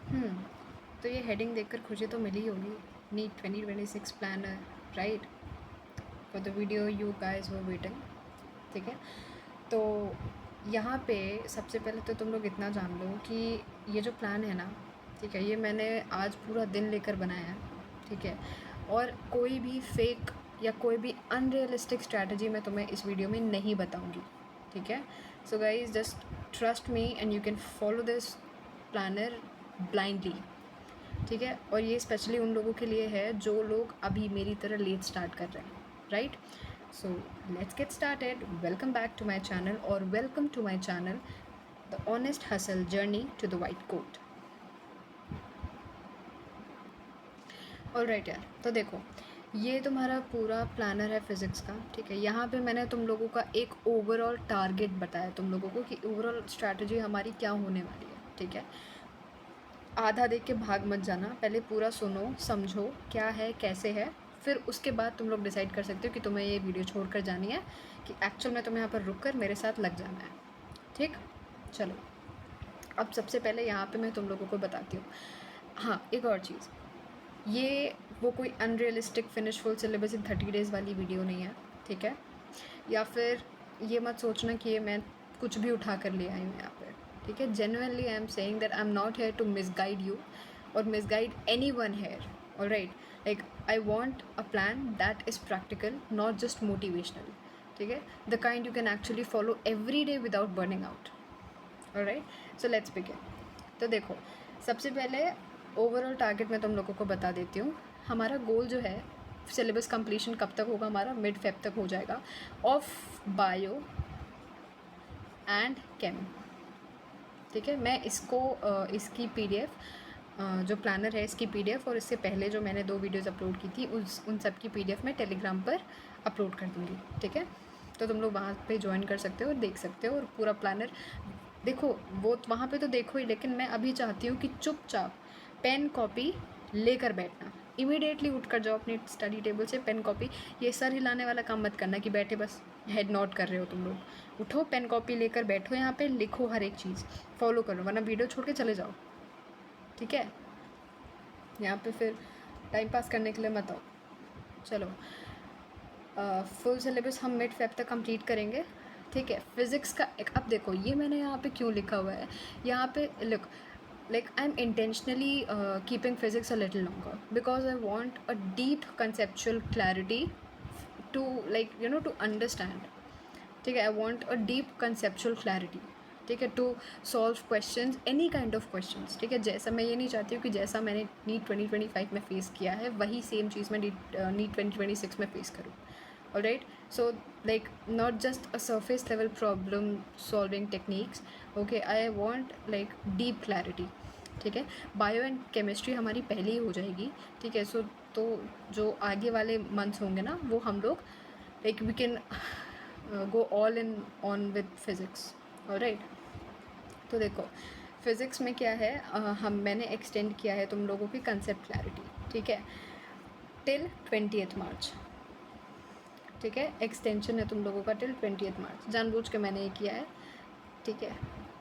हम्म, तो ये हेडिंग देखकर खुशी तो मिली होगी, NEET 2026 planner, right? For the video you guys were waiting. ठीक है, तो यहाँ पे सबसे पहले तो तुम लोग इतना जान लो कि ये जो प्लान है ना, ठीक है, ये मैंने आज पूरा दिन लेकर बनाया है। ठीक है, और कोई भी फेक या कोई भी अनरियलिस्टिक स्ट्रैटेजी मैं तुम्हें इस वीडियो में नहीं बताऊंगी। ठीक है, so guys just trust me and you can follow this planner blindly. ठीक है, और ये स्पेशली उन लोगों के लिए है जो लोग अभी मेरी तरह लेट स्टार्ट कर रहे हैं, right? So let's get started. Welcome back to my channel, और welcome to my channel the honest hustle journey to the white coat. Alright यार, तो देखो, ये तुम्हारा पूरा प्लानर है फिज़िक्स का। ठीक है, यहाँ पे मैंने तुम लोगों का एक ओवरऑल टारगेट बताया तुम लोगों को कि ओवरऑल स्ट्रैटेजी हमारी क्या होने वाली है। ठीक है, आधा देख के भाग मत जाना, पहले पूरा सुनो, समझो क्या है कैसे है, फिर उसके बाद तुम लोग डिसाइड कर सकते हो कि तुम्हें ये वीडियो छोड़ कर जानी है कि एक्चुअल में तुम्हें यहाँ पर रुक कर मेरे साथ लग जाना है। ठीक, चलो, अब सबसे पहले यहाँ पे मैं तुम लोगों को बताती हूँ। हाँ, एक और चीज़, ये वो कोई unrealistic finish full syllabus in 30 days वाली वीडियो नहीं है। ठीक है, या फिर ये मत सोचना कि ये मैं कुछ भी उठा कर ले आई हूँ यहाँ पे। ठीक है, genuinely I am saying that I am not here to misguide you और misguide anyone here. Alright, like I want a plan that is practical, not just motivational. ठीक है, the kind you can actually follow every day without burning out. Alright, so let's begin. तो देखो, सबसे पहले overall target मैं तुम लोगों को बता देती हूँ। हमारा गोल जो है, सिलेबस कंप्लीशन कब तक होगा हमारा, मिड फेब तक हो जाएगा, ऑफ बायो एंड केम। ठीक है, मैं इसको इसकी पीडीएफ, जो प्लानर है इसकी पीडीएफ, और इससे पहले जो मैंने 2 वीडियोज़ अपलोड की थी उन सब की पीडीएफ मैं टेलीग्राम पर अपलोड कर दूँगी। ठीक है, तो तुम लोग वहाँ पे ज्वाइन कर सकते हो और देख सकते हो, और पूरा प्लानर देखो। वो वहाँ पे तो देखो ही, लेकिन मैं अभी चाहती हूँ कि चुपचाप पेन कॉपी लेकर बैठना, इमीडिएटली उठ कर जाओ अपनी स्टडी टेबल से, पेन कॉपी, ये सर हिलाने वाला काम मत करना कि बैठे बस हेड नोट कर रहे हो तुम लोग। उठो, पेन कॉपी लेकर बैठो, यहाँ पे लिखो, हर एक चीज़ फॉलो करो, वरना वीडियो छोड़ के चले जाओ। ठीक है, यहाँ पे फिर टाइम पास करने के लिए मत आओ। चलो, फुल सिलेबस हम मिड फेब तक कंप्लीट करेंगे। ठीक है, फिज़िक्स का एक, अब देखो ये मैंने यहाँ पे क्यों लिखा हुआ है, यहाँ पे look, like I'm intentionally keeping physics a little longer because I want a deep conceptual clarity to, like, to understand. ठीक है, I want a deep conceptual clarity. ठीक है, to solve questions, any kind of questions. ठीक है, जैसा मैं ये नहीं चाहती हूँ कि जैसा मैंने नीट 2025 में फेस किया है वही सेम चीज़ मैं नीट 2026 में फेस करूँ। Alright, so like not just a surface level problem solving techniques. Okay, I want like deep clarity. ठीक है, बायो एंड केमिस्ट्री हमारी पहले ही हो जाएगी। ठीक है, सो तो जो आगे वाले मंथ्स होंगे ना, वो हम लोग like we can go all in on with physics. Alright, तो देखो फिज़िक्स में क्या है, मैंने एक्सटेंड किया है तुम लोगों की कंसेप्ट क्लैरिटी। ठीक है, टिल 20th मार्च। ठीक है, एक्सटेंशन है तुम लोगों का टिल 20th मार्च, जानबूझ के मैंने ये किया है। ठीक है,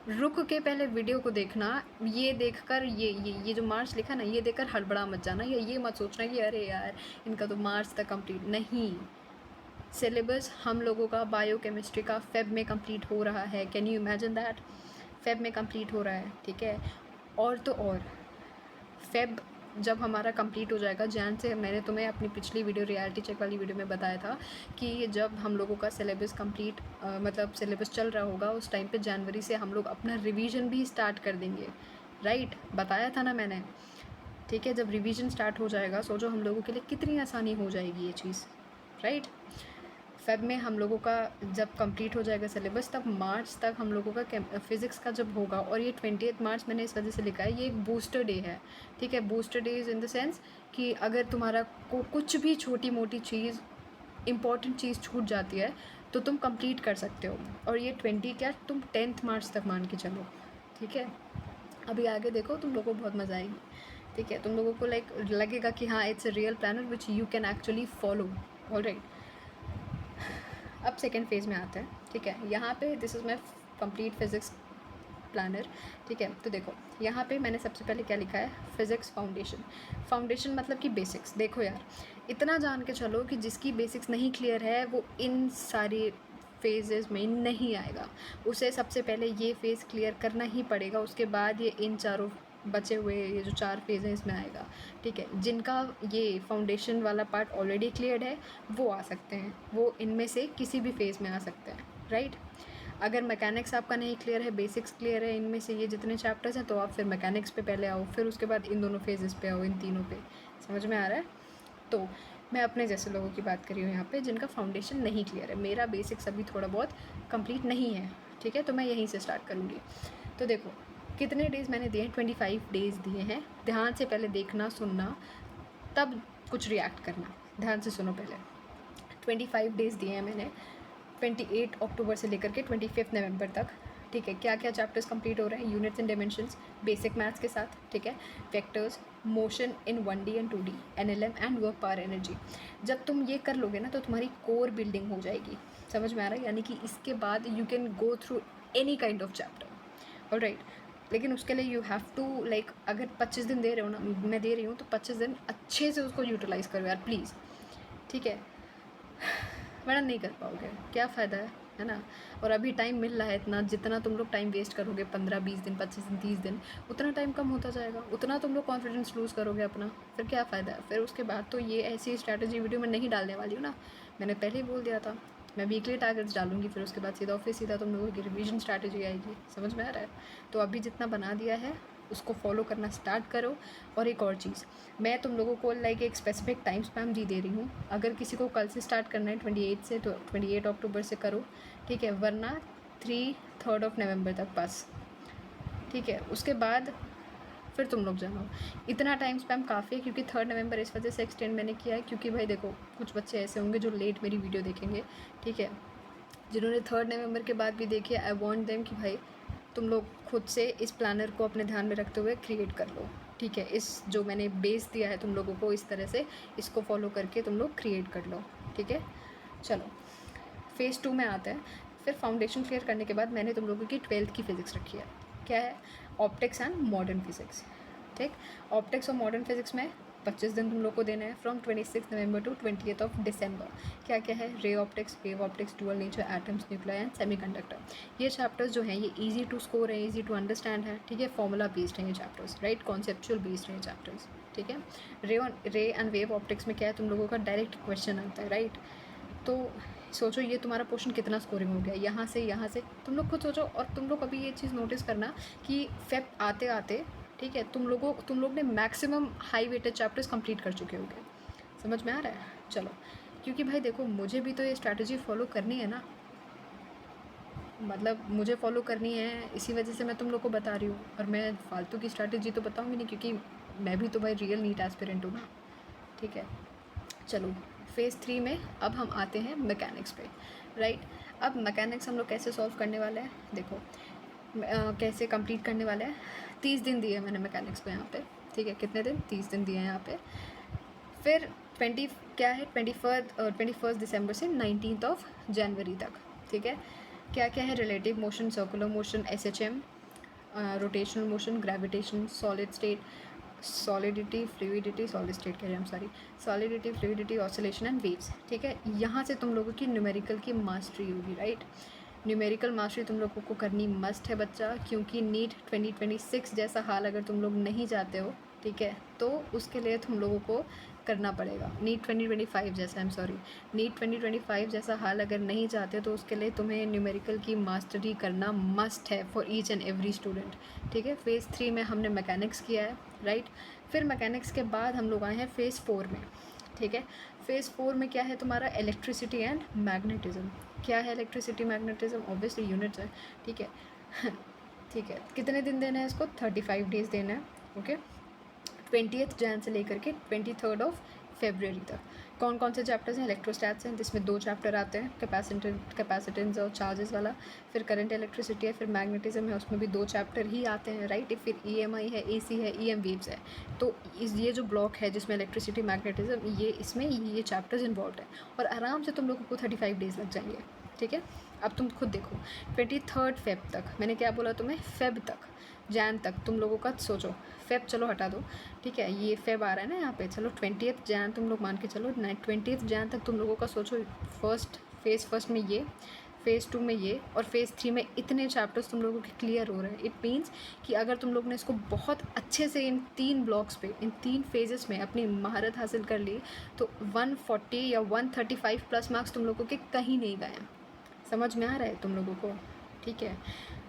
रुक के पहले वीडियो को देखना, ये देखकर ये जो मार्च लिखा ना, ये देखकर हड़बड़ा मत जाना, या ये मत सोचना कि अरे यार इनका तो मार्च तक कंप्लीट नहीं। सिलेबस हम लोगों का बायो केमिस्ट्री का फेब में कंप्लीट हो रहा है, can you imagine that, Feb में कंप्लीट हो रहा है। ठीक है, और तो और फेब जब हमारा कंप्लीट हो जाएगा, जैन से, मैंने तुम्हें अपनी पिछली वीडियो रियलिटी चेक वाली वीडियो में बताया था कि जब हम लोगों का सिलेबस कंप्लीट, मतलब सिलेबस चल रहा होगा, उस टाइम पे जनवरी से हम लोग अपना रिवीजन भी स्टार्ट कर देंगे। राइट, बताया था ना मैंने। ठीक है, जब रिवीजन स्टार्ट हो जाएगा, सोचो हम लोगों के लिए कितनी आसानी हो जाएगी ये चीज़। राइट, फेब में हम लोगों का जब कंप्लीट हो जाएगा सिलेबस, तब मार्च तक हम लोगों का फिज़िक्स का जब होगा, और ये 20th मार्च मैंने इस वजह से लिखा है, ये एक बूस्टर डे है। ठीक है, booster day is in the sense कि अगर तुम्हारा को कुछ भी छोटी मोटी चीज़, इम्पॉर्टेंट चीज़ छूट जाती है तो तुम कंप्लीट कर सकते हो, और ये 20 क्या, तुम 10th मार्च तक मान के चलो। ठीक है, अभी आगे देखो, तुम लोगों को बहुत मज़ा आएगी। ठीक है, तुम लोगों को लाइक लगेगा कि हाँ, it's a real planner which you can actually follow. Alright, अब सेकेंड फेज़ में आते हैं। ठीक है, यहाँ पे this is my complete physics planner, ठीक है। तो देखो यहाँ पे मैंने सबसे पहले क्या लिखा है, फिज़िक्स फाउंडेशन। फाउंडेशन मतलब कि बेसिक्स। देखो यार, इतना जान के चलो कि जिसकी बेसिक्स नहीं क्लियर है वो इन सारी फेजेस में नहीं आएगा। उसे सबसे पहले ये फेज़ क्लियर करना ही पड़ेगा, उसके बाद ये इन चारों बचे हुए ये जो 4 फेज़ हैं इसमें आएगा, ठीक है। जिनका ये फाउंडेशन वाला पार्ट ऑलरेडी क्लियर है वो आ सकते हैं, वो इनमें से किसी भी फेज़ में आ सकते हैं, राइट। अगर मैकेनिक्स आपका नहीं क्लियर है, बेसिक्स क्लियर है, इनमें से ये जितने चैप्टर्स हैं, तो आप फिर मैकेनिक्स पे पहले आओ, फिर उसके बाद इन दोनों फेजेस पे आओ, इन तीनों पे। समझ में आ रहा है? तो मैं अपने जैसे लोगों की बात कर रही हूँ यहाँ पे जिनका फाउंडेशन नहीं क्लियर है। मेरा बेसिक्स अभी थोड़ा बहुत कंप्लीट नहीं है, ठीक है, तो मैं यहीं से स्टार्ट करूँगी। तो देखो कितने डेज़ मैंने दिए हैं, 25 डेज़ दिए हैं। ध्यान से पहले देखना सुनना, तब कुछ रिएक्ट करना। ध्यान से सुनो पहले। 25 डेज़ दिए हैं मैंने, 28 अक्टूबर से लेकर के 25 नवंबर तक, ठीक है। क्या क्या चैप्टर्स कंप्लीट हो रहे हैं, units and dimensions basic maths के साथ, ठीक है। Vectors, motion in 1D and 2D, NLM and work power energy. जब तुम ये कर लोगे ना तो तुम्हारी कोर बिल्डिंग हो जाएगी। समझ में आ रहा है? यानी कि इसके बाद you can go through any kind of chapter, alright. लेकिन उसके लिए यू हैव टू लाइक, अगर 25 दिन दे रहे हो ना, मैं दे रही हूँ, तो 25 दिन अच्छे से उसको यूटिलाइज़ करो यार प्लीज़, ठीक है। वरना नहीं कर पाओगे, क्या फ़ायदा है ना। और अभी टाइम मिल रहा है इतना, जितना तुम लोग टाइम वेस्ट करोगे 15-20 दिन, 25 दिन, 30 दिन, उतना टाइम कम होता जाएगा, उतना तुम लोग कॉन्फिडेंस लूज़ करोगे अपना, फिर क्या फ़ायदा है। फिर उसके बाद तो ये ऐसी स्ट्रैटेजी वीडियो मैं नहीं डालने वाली हूँ ना, मैंने पहले ही बोल दिया था। मैं वीकली टारगेट्स डालूंगी, फिर उसके बाद सीधा तुम लोगों की रिवीजन स्ट्रैटेजी आएगी। समझ में आ रहा है? तो अभी जितना बना दिया है उसको फॉलो करना स्टार्ट करो। और एक और चीज़, मैं तुम लोगों को लाइक एक स्पेसिफिक टाइम स्पैम दे रही हूँ। अगर किसी को कल से स्टार्ट करना है 28 से, तो 28 अक्टूबर से करो, ठीक है, वरना 3 ऑफ नवंबर तक बस, ठीक है। उसके बाद फिर तुम लोग जानो। इतना टाइम स्पैम काफ़ी है, क्योंकि 3 नवंबर इस वजह से एक्सटेंड मैंने किया है, क्योंकि भाई देखो कुछ बच्चे ऐसे होंगे जो लेट मेरी वीडियो देखेंगे, ठीक है, जिन्होंने 3 नवंबर के बाद भी देखी है। आई वॉन्ट देम कि भाई तुम लोग खुद से इस प्लानर को अपने ध्यान में रखते हुए क्रिएट कर लो, ठीक है। इस जो मैंने बेस दिया है तुम लोगों को, इस तरह से इसको फॉलो करके तुम लोग क्रिएट कर लो, ठीक है। चलो फेज़ 2 में आते हैं। फिर फाउंडेशन क्लियर करने के बाद मैंने तुम लोगों की 12th की फ़िज़िक्स रखी है। क्या है? ऑप्टिक्स एंड मॉडर्न फिज़िक्स, ठीक। ऑप्टिक्स और मॉडर्न फिज़िक्स में 25 दिन तुम लोग को देना है, फ्रॉम 26 नवंबर टू 20 दिसंबर। क्या क्या है? Ray optics, wave optics, dual nature, atoms, nuclear and semiconductor. ये चैप्टर्स जो हैं ये इजी टू स्कोर है, इजी टू अंडरस्टैंड है, ठीक है। फॉर्मूला बेस्ड हैं ये चैप्टर्स, राइट, कॉन्सेप्चुअल बेस्ड हैं ये चैप्टर्स, ठीक है। रे एंड वेव ऑप्टिक्स में क्या है, तुम लोगों का डायरेक्ट क्वेश्चन आता है, राइट। तो सोचो ये तुम्हारा पोर्शन कितना स्कोरिंग हो गया, यहाँ से तुम लोग खुद सोचो। और तुम लोग अभी ये चीज़ नोटिस करना कि फेब आते आते, ठीक है, तुम लोग ने maximum high weighted chapters complete कर चुके होंगे। समझ में आ रहा है? चलो, क्योंकि भाई देखो मुझे भी तो ये स्ट्रैटेजी फॉलो करनी है ना, मतलब मुझे फॉलो करनी है, इसी वजह से मैं तुम लोग को बता रही हूँ। और मैं फालतू की स्ट्रैटेजी तो बताऊँगी नहीं, क्योंकि मैं भी तो भाई रियल नीट एस्पिरेंट हूँ ना, ठीक है। चलो फेज़ 3 में अब हम आते हैं मैकेनिक्स पे, राइट। अब मैकेनिक्स हम लोग कैसे सॉल्व करने वाले हैं, देखो कैसे कंप्लीट करने वाले हैं। 30 दिन दिए मैंने मैकेनिक्स को यहाँ पे, ठीक है। कितने दिन? 30 दिन दिए हैं यहाँ पे। फिर 20 क्या है, 21 दिसंबर से 19 जनवरी तक, ठीक है। क्या क्या है? Relative motion, circular motion, SHM, rotational motion, gravitation, solid state, solidity, fluidity, solid state कह रहे हैं हम, sorry, solidity, fluidity, oscillation and waves, ठीक है। यहाँ से तुम लोगों की न्यूमेरिकल की मास्टरी होगी, राइट। न्यूमेरिकल मास्टरी तुम लोगों को करनी मस्ट है बच्चा, क्योंकि नीट 2026 जैसा हाल अगर तुम लोग नहीं चाहते हो, ठीक है, तो उसके लिए तुम लोगों को करना पड़ेगा। नीट 2025 जैसा, नीट 2025 जैसा हाल अगर नहीं चाहते तो उसके लिए तुम्हें न्यूमेरिकल की मास्टरी करना मस्ट है for each and every student, ठीक है। फेज़ 3 में हमने मैकेनिक्स किया है, राइट। फिर मैकेनिक्स के बाद हम लोग आए हैं फेज़ 4 में, ठीक है। फेज़ 4 में क्या है तुम्हारा? Electricity and magnetism. क्या है इलेक्ट्रिसिटी मैग्नेटिज्म? ऑब्वियसली यूनिट्स है, ठीक है। ठीक है, कितने दिन देना है इसको? 35 डेज़ देना है, ओके। 20 जैन से लेकर के 23 फरवरी तक। कौन कौन से चैप्टर्स हैं? इलेक्ट्रोस्टैट्स हैं, जिसमें 2 चैप्टर आते हैं, कैपेसिटेंस और चार्जेस वाला। फिर करंट इलेक्ट्रिसिटी है, फिर मैग्नेटिज्म है, उसमें भी 2 चैप्टर ही आते हैं, राइट। फिर EMI है, AC है, EM वेव्स है। तो ये जो ब्लॉक है जिसमें इलेक्ट्रिसिटी मैग्नेटिज्म, ये इसमें ये चैप्टर्स इन्वॉल्व है, और आराम से तुम लोगों को 35 डेज़ लग जाएंगे, ठीक है। अब तुम खुद देखो 23 फेब तक, मैंने क्या बोला तुम्हें, फेब तक, जैन तक तुम लोगों का सोचो। फेब चलो हटा दो, ठीक है, ये फेब आ रहा है ना यहाँ पे, चलो 20 जैन तुम लोग मान के चलो, 20 जैन तक तुम लोगों का सोचो। फेज़ में ये, फेज़ 2 में ये, और फेज़ 3 में इतने चैप्टर्स तुम लोगों के क्लियर हो रहे हैं। इट मीन्स कि अगर तुम लोग ने इसको बहुत अच्छे से इन 3 ब्लॉक्स पे, इन 3 फेजेस में अपनी महारत हासिल कर ली, तो 140 या 135 प्लस मार्क्स तुम लोगों के कहीं नहीं गए। समझ में आ रहा है तुम लोगों को, ठीक है,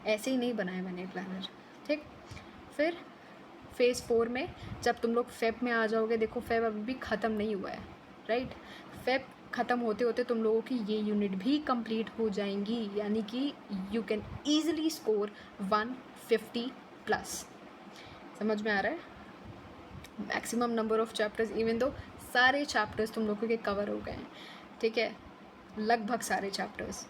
ऐसे ही नहीं बनाया मैंने प्लानर, ठीक। फिर फेज़ 4 में जब तुम लोग फेब में आ जाओगे, देखो फेब अभी भी ख़त्म नहीं हुआ है, राइट। फेब ख़त्म होते होते तुम लोगों की ये यूनिट भी कंप्लीट हो जाएंगी, यानी कि you can easily score 150 plus. समझ में आ रहा है, maximum number of chapters, even though सारे चैप्टर्स तुम लोगों के कवर हो गए हैं, ठीक है, लगभग सारे चैप्टर्स,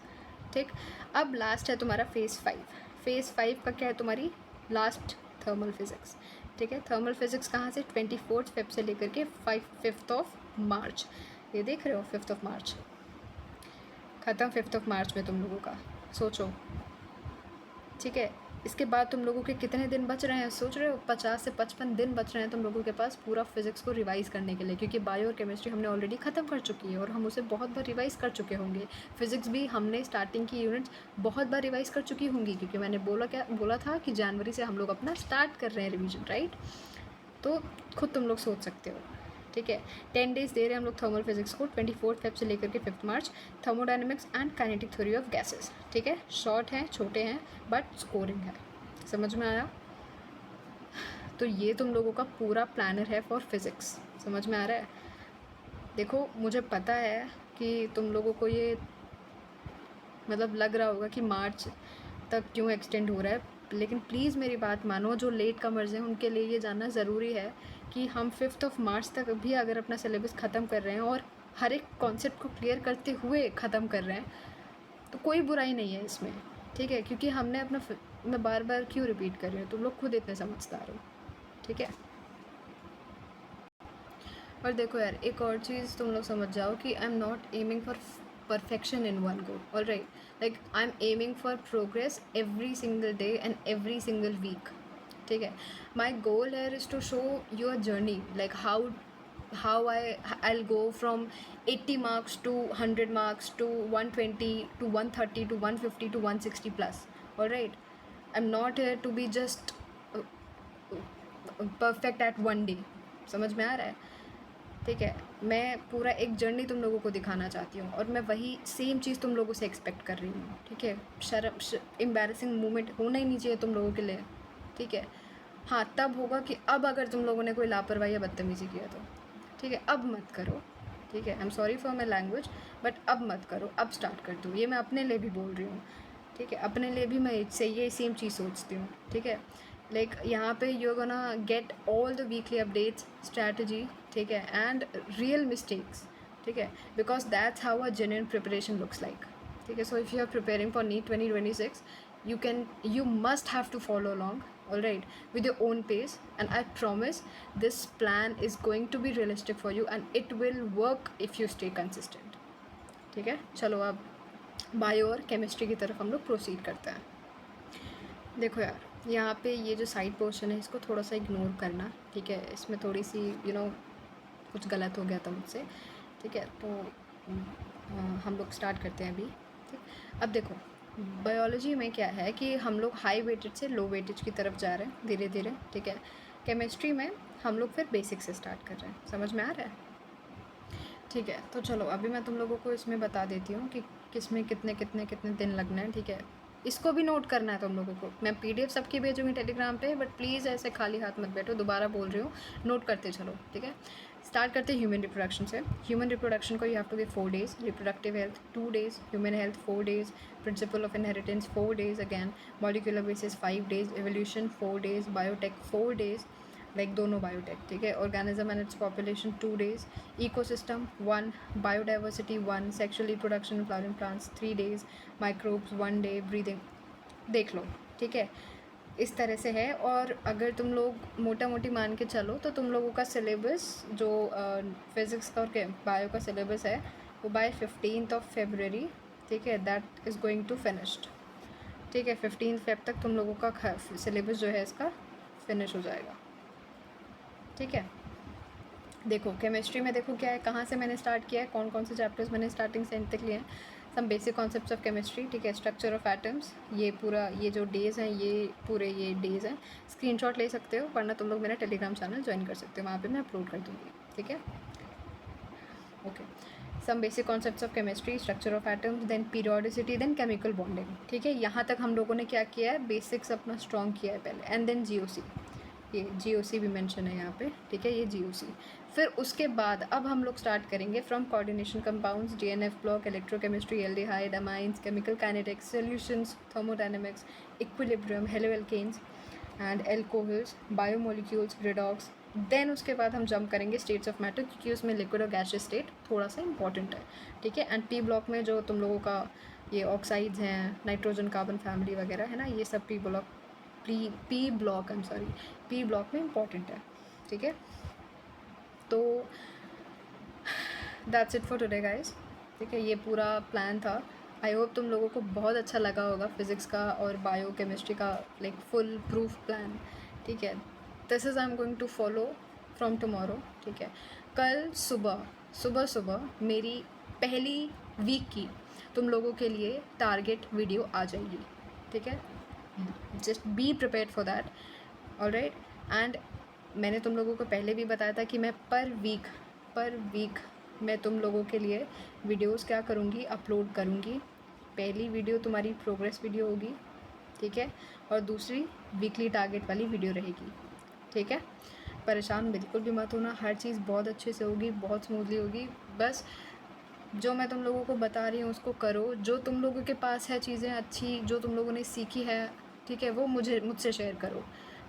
ठीक। अब लास्ट है तुम्हारा फेज़ 5। फेज़ 5 का क्या है, तुम्हारी लास्ट थर्मल फिज़िक्स, ठीक है। थर्मल फिज़िक्स कहाँ से, 24 फेब से लेकर के 5 मार्च, ये देख रहे हो, 5 मार्च ख़त्म, 5 मार्च में तुम लोगों का, सोचो, ठीक है। इसके बाद तुम लोगों के कितने दिन बच रहे हैं, सोच रहे हो, 50 से 55 दिन बच रहे हैं तुम लोगों के पास पूरा फिज़िक्स को रिवाइज़ करने के लिए, क्योंकि बायो और केमिस्ट्री हमने ऑलरेडी ख़त्म कर चुकी है और हम उसे बहुत बार रिवाइज़ कर चुके होंगे। फिज़िक्स भी हमने स्टार्टिंग की यूनिट्स बहुत बार रिवाइज़ कर चुकी होंगी, क्योंकि मैंने बोला था कि जनवरी से हम लोग अपना स्टार्ट कर रहे हैं रिविज़न, राइट। तो खुद तुम लोग सोच सकते हो, ठीक है। 10 डेज़ दे रहे हैं हम लोग थर्मल फिजिक्स को, 24 फेब से लेकर के 5 March, thermodynamics and kinetic theory of gases, ठीक है। शॉर्ट हैं, छोटे हैं, बट स्कोरिंग है। समझ में आया, तो ये तुम लोगों का पूरा प्लानर है फॉर फिज़िक्स। समझ में आ रहा है, देखो मुझे पता है कि तुम लोगों को ये मतलब लग रहा होगा कि मार्च तक क्यों एक्सटेंड हो रहा है, लेकिन प्लीज़ मेरी बात मानो, जो लेट कमर्स हैं उनके लिए ये जानना ज़रूरी है कि हम 5 मार्च तक भी अगर अपना सिलेबस ख़त्म कर रहे हैं और हर एक कॉन्सेप्ट को क्लियर करते हुए ख़त्म कर रहे हैं, तो कोई बुराई नहीं है इसमें, ठीक है, क्योंकि हमने अपना, मैं बार बार क्यों रिपीट कर रही हूँ, तुम लोग खुद इतने समझदार हो, ठीक है। और देखो यार, एक और चीज़ तुम लोग समझ जाओ कि आई am not aiming for perfection in one go, all right, like I'm aiming for progress every single day and every single week, ठीक है। my goal here is to show your journey, like how I'll go from 80 marks to 100 marks to 120 to 130 to 150 to 160 plus, all right। I'm not here to be just perfect at one day, समझ में आ रहा है, ठीक है। मैं पूरा एक journey तुम लोगों को दिखाना चाहती हूँ और मैं वही सेम चीज़ तुम लोगों से एक्सपेक्ट कर रही हूँ, ठीक है। एम्बैरेसिंग मोमेंट होना ही नहीं चाहिए तुम लोगों के लिए, ठीक है। हाँ, तब होगा कि अब अगर तुम लोगों ने कोई लापरवाही या बदतमीज़ी किया तो, ठीक है, अब मत करो, ठीक है। I am sorry for my language, but अब मत करो, अब स्टार्ट कर दो। ये मैं अपने लिए भी बोल रही हूँ, ठीक है, अपने लिए भी मैं इससे ये सेम चीज़ सोचती हूँ, ठीक है। लाइक यहाँ पे you are gonna get all the weekly updates, strategy, ठीक है, एंड रियल मिस्टेक्स, ठीक है, because that's how a genuine preparation looks like, ठीक है। So if you are preparing for NEET 2026, you must have to follow along, all right, with your own pace, and I promise this plan is going to be realistic for you and it will work if you stay consistent, ठीक है। चलो अब bio और chemistry की तरफ हम लोग proceed करते हैं। देखो यार, यहाँ पे ये जो साइड पोर्शन है इसको थोड़ा सा इग्नोर करना, ठीक है। इसमें थोड़ी सी कुछ गलत हो गया था मुझसे, ठीक है। तो हम लोग स्टार्ट करते हैं अभी, ठीक। अब देखो, बायोलॉजी में क्या है कि हम लोग हाई वेटेज से लो वेटेज की तरफ जा रहे हैं धीरे धीरे, ठीक है। केमिस्ट्री में हम लोग फिर बेसिक से स्टार्ट कर रहे हैं, समझ में आ रहा है, ठीक है। तो चलो अभी मैं तुम लोगों को इसमें बता देती हूँ कि किसमें कितने कितने कितने दिन लगना है, ठीक है। इसको भी नोट करना है तुम लोगों को, मैं PDF सबकी भेजूँगी टेलीग्राम पे, बट प्लीज़ ऐसे खाली हाथ मत बैठो, दोबारा बोल रही हूँ, नोट करते चलो, ठीक है। स्टार्ट करते हैं ह्यूमन रिप्रोडक्शन से। ह्यूमन रिप्रोडक्शन को you have to give 4 days, reproductive health 2 days, human health 4 days, principle of inheritance 4 days again, molecular basis 5 days, evolution 4 days, biotech 4 days, like दोनों बायोटेक, ठीक है। Organism and its population 2 days, ecosystem 1, biodiversity 1, sexual reproduction flowering plants 3 days, microbes 1 day, breathing, देख लो, ठीक है। इस तरह से है। और अगर तुम लोग मोटा मोटी मान के चलो तो तुम लोगों का सिलेबस जो फिज़िक्स का और बायो का सिलेबस है वो बाय 15th February ठीक है, that is going to finished. ठीक है, 15 फेब तक तुम लोगों का सिलेबस जो है इसका फिनिश हो जाएगा। ठीक है, देखो केमिस्ट्री में देखो क्या है, कहाँ से मैंने स्टार्ट किया है, कौन कौन से चैप्टर्स मैंने स्टार्टिंग से एंड तक लिए हैं। Some basic concepts of chemistry, ठीक है, स्ट्रक्चर ऑफ एटम्स, ये पूरा ये जो डेज़ हैं ये पूरे ये डेज़ हैं, स्क्रीनशॉट ले सकते हो, वरना तुम लोग मेरा टेलीग्राम चैनल ज्वाइन कर सकते हो, वहाँ पे मैं अपलोड कर दूँगी। ठीक है, okay. Some basic concepts of chemistry, structure of atoms, then periodicity, then chemical bonding. ठीक है, यहाँ तक हम लोगों ने क्या किया है, बेसिक्स अपना स्ट्रॉन्ग किया है पहले, एंड देन जीओसी, ये जीओसी भी मेंशन है यहाँ पे। ठीक है, ये जीओसी। फिर उसके बाद अब हम लोग स्टार्ट करेंगे from coordination compounds, d and f block, electrochemistry, aldehyde, amines, chemical kinetics, solutions, thermodynamics, equilibrium, haloalkanes and alcohols, biomolecules, redox. Then उसके बाद हम जंप करेंगे स्टेट्स ऑफ मैटर, क्योंकि उसमें लिक्विड और गैसियस स्टेट थोड़ा सा इंपॉर्टेंट है। ठीक है, एंड पी ब्लॉक में जो तुम लोगों का ये ऑक्साइड्स हैं, नाइट्रोजन कार्बन फैमिली वगैरह है ना, ये सब पी ब्लॉक पी ब्लॉक में इम्पॉर्टेंट है। ठीक है, तो that's it for today guys. ठीक है, ये पूरा प्लान था। आई होप तुम लोगों को बहुत अच्छा लगा होगा फिज़िक्स का और बायो केमिस्ट्री का लाइक फुल प्रूफ प्लान। ठीक है, this is I am going to follow from tomorrow. ठीक है, कल सुबह मेरी पहली वीक की तुम लोगों के लिए टारगेट वीडियो आ जाएगी। ठीक है, just be prepared for that, alright. And मैंने तुम लोगों को पहले भी बताया था कि मैं पर वीक मैं तुम लोगों के लिए वीडियोस क्या करूँगी, अपलोड करूँगी। पहली वीडियो तुम्हारी प्रोग्रेस वीडियो होगी, ठीक है, और दूसरी वीकली टारगेट वाली वीडियो रहेगी। ठीक है, परेशान बिल्कुल भी मत होना, हर चीज़ बहुत अच्छे से होगी, बहुत स्मूथली होगी। बस जो मैं तुम लोगों को बता रही हूँ उसको करो, जो तुम लोगों के पास है चीज़ें अच्छी जो तुम लोगों ने सीखी है, ठीक है, वो मुझसे शेयर करो।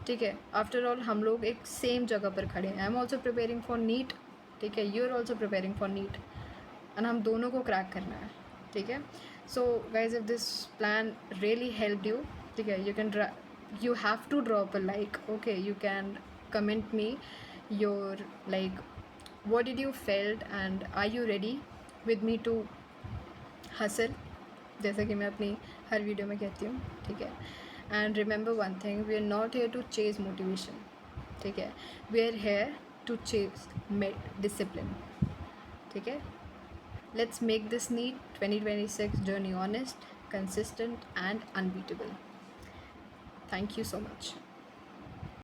ठीक है, आफ्टर ऑल हम लोग एक सेम जगह पर खड़े हैं। I am also preparing for NEET, ठीक है, you are also preparing for NEET, and हम दोनों को क्रैक करना है। ठीक है, so guys if this plan really help you, ठीक है, you have to drop a like, okay, you can comment me your like what did you felt and are you ready with me to hustle, जैसा कि मैं अपनी हर video में कहती हूँ। ठीक है, and remember one thing, we are not here to chase motivation, ठीक है, we are here to chase discipline. ठीक है, let's make this NEET 2026 journey honest, consistent and unbeatable. Thank you so much.